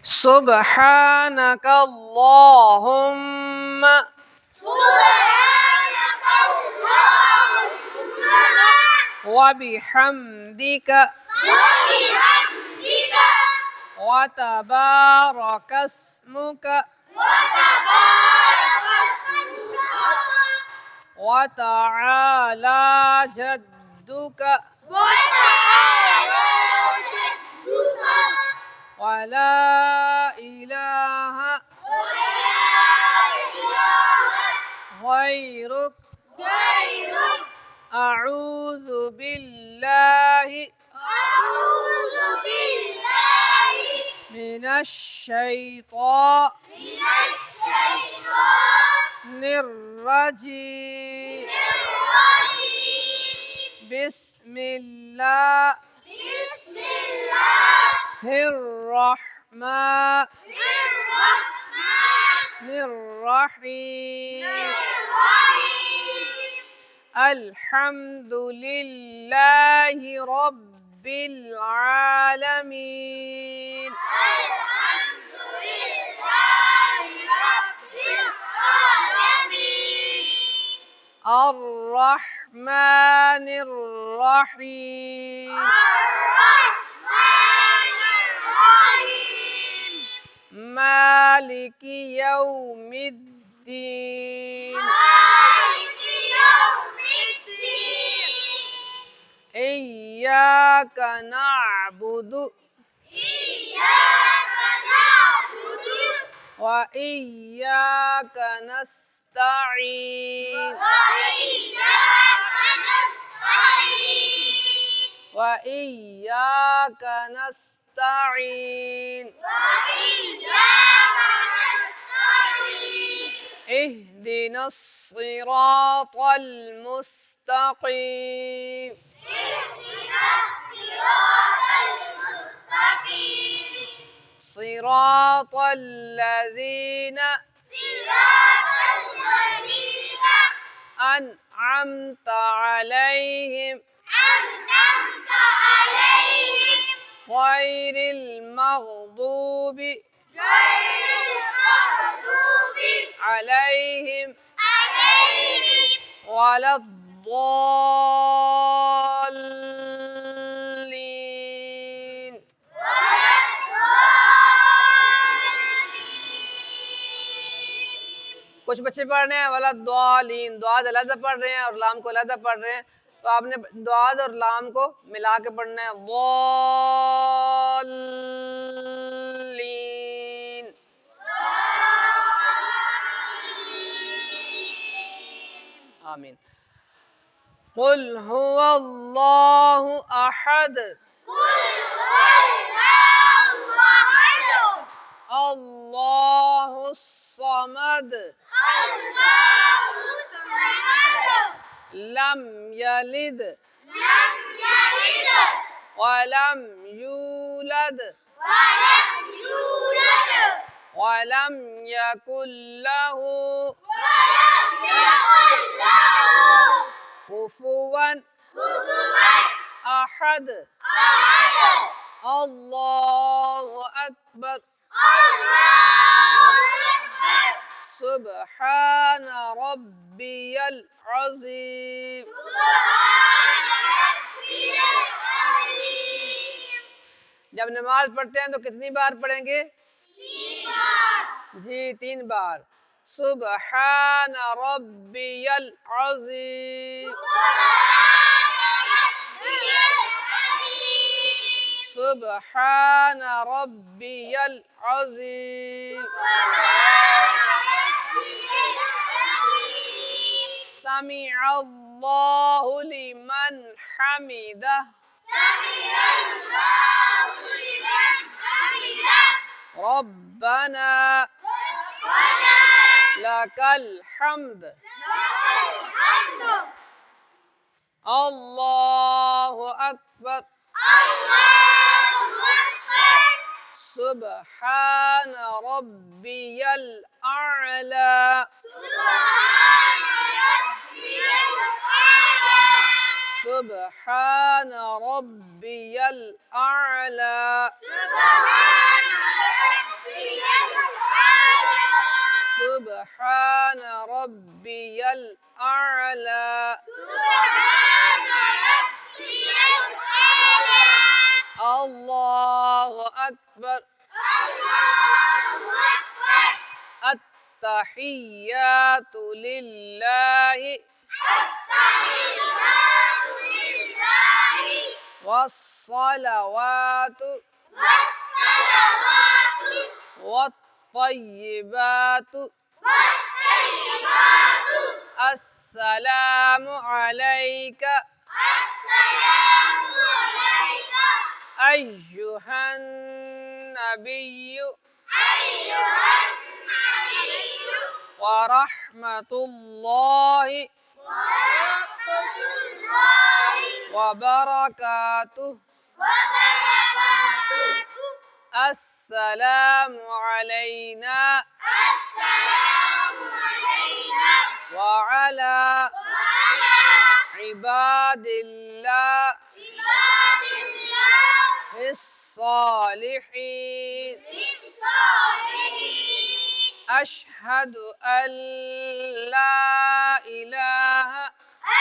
سبحانك اللهم وبحمدك وتبارك اسمك وتعالى جدك ولا إله غيرك أعوذ بالله من الشيطان الرجيم بسم الله الرحمن الرحيم الحمد لله رب العالمين الرحمن الرحيم مالك يوم الدين إياك نعبد وإياك نستعين وإياك نستعين اهدنا الصراط المستقيم صراط الذين أنعمت عليهم غير المغضوب عليهم ولا الضالين कुछ बच्चे पढ़ रहे हैं वाला द्वालीन, द्वाद अलग पढ़ रहे हैं और लाम को अलग पढ़ रहे हैं, तो आपने द्वाद और लाम को मिला के पढ़ना है वालीन। आमीन। कुल हुवल्लाहु अहद अल्लाहु समद लम यलिद वलम यूलद वलम यकुल लहू कुफुवन अहद अल्लाहु अकबर सुब्हान रब्बियल अज़ीम। जब नमाज पढ़ते हैं तो कितनी बार पढ़ेंगे? 3 बार। जी 3 बार। सुब्हान रब्बियल अज़ीम सुब्हान रब्बियल अज़ीम समिअल्लाहु लिमन हमिदह रब्बना लकल हम्द अल्लाहु अकबर सुब्हान रब्बियल अअला सुब्हान रब्बियल अअला سبحان ربي الأعلى سبحان ربي الأعلى الله أكبر الله أكبر التحيات لله التحيات لله والصلوات والصلوات والطيبات والطيبات السلام عليك السلام عليك أيها النبي أيها النبي ورحمة الله ورحمة الله وبركاته وبركاته السلام علينا السلام علينا وعلى وعلى عباد الله عباد الله الصالحين الصالحين أشهد أن لا إله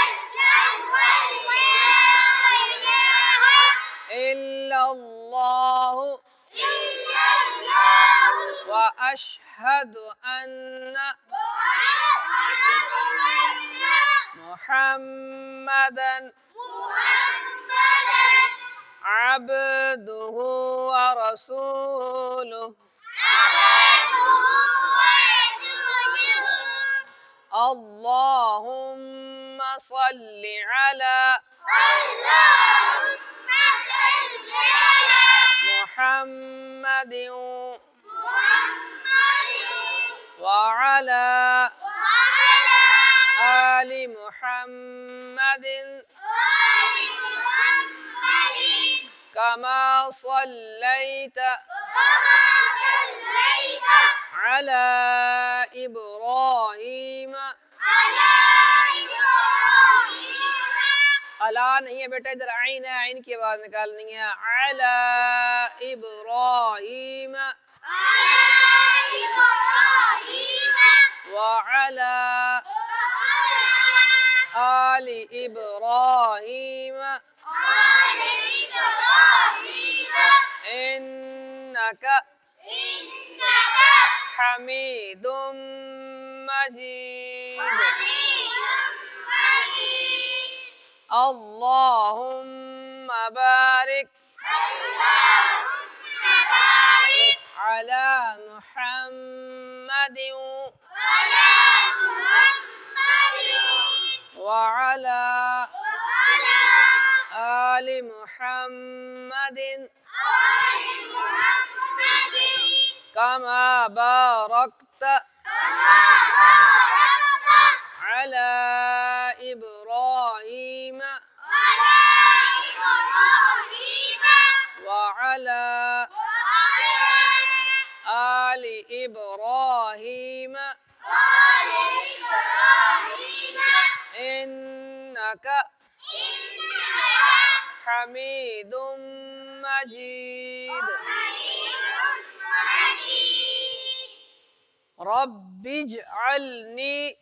أشهد أن لا إله إلا الله إلا الله وأشهد أن وأشهد أن محمدا محمدا عبده ورسوله عبده ورسوله اللهم صل على اللهم صل على محمد محمد وعلى وعلى آل محمد آل محمد كما صليت كما صليت على إبراهيم على إبراهيم अला नहीं है बेटा, इधर आइन है, आइन की आवाज निकालनी है। अला इब्राहीम على إبراهيم व अला وعلى आल इब्राहीम آل إبراهيم इन्नक إنك हमीदुम मजीद। حميد مجيد اللهم بارك اللهم بارك على محمد على محمد وعلى وعلى آل محمد آل محمد كما باركت كما باركت على إبراهيم على إبراهيم وعلى وعلى آل إبراهيم آل إبراهيم إنك إنك حميد مجيد। حميد مجيد رب اجعلني رب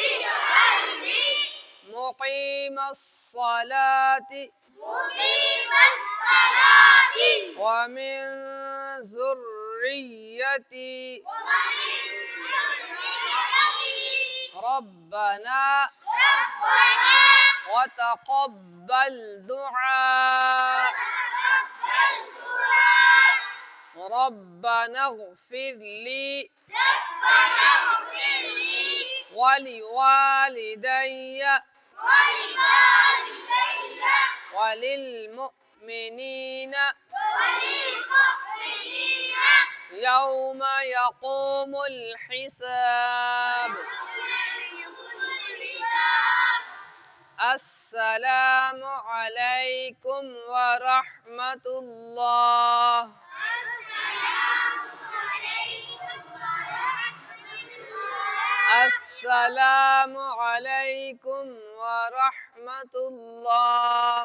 اجعلني مقيم الصلاة مقيم الصلاة ومن ذريتي ومن ذريتي ربنا ربنا وتقبل دعاء وتقبل دعاء ربنا اغفر لي ربنا اغفر لي ولوالدي ولوالدي وللمؤمنين وللمؤمنين يوم يقوم الحساب. يوم الحساب. السلام عليكم ورحمة الله. السلام عليكم ورحمة الله. السلام عليكم ورحمة الله.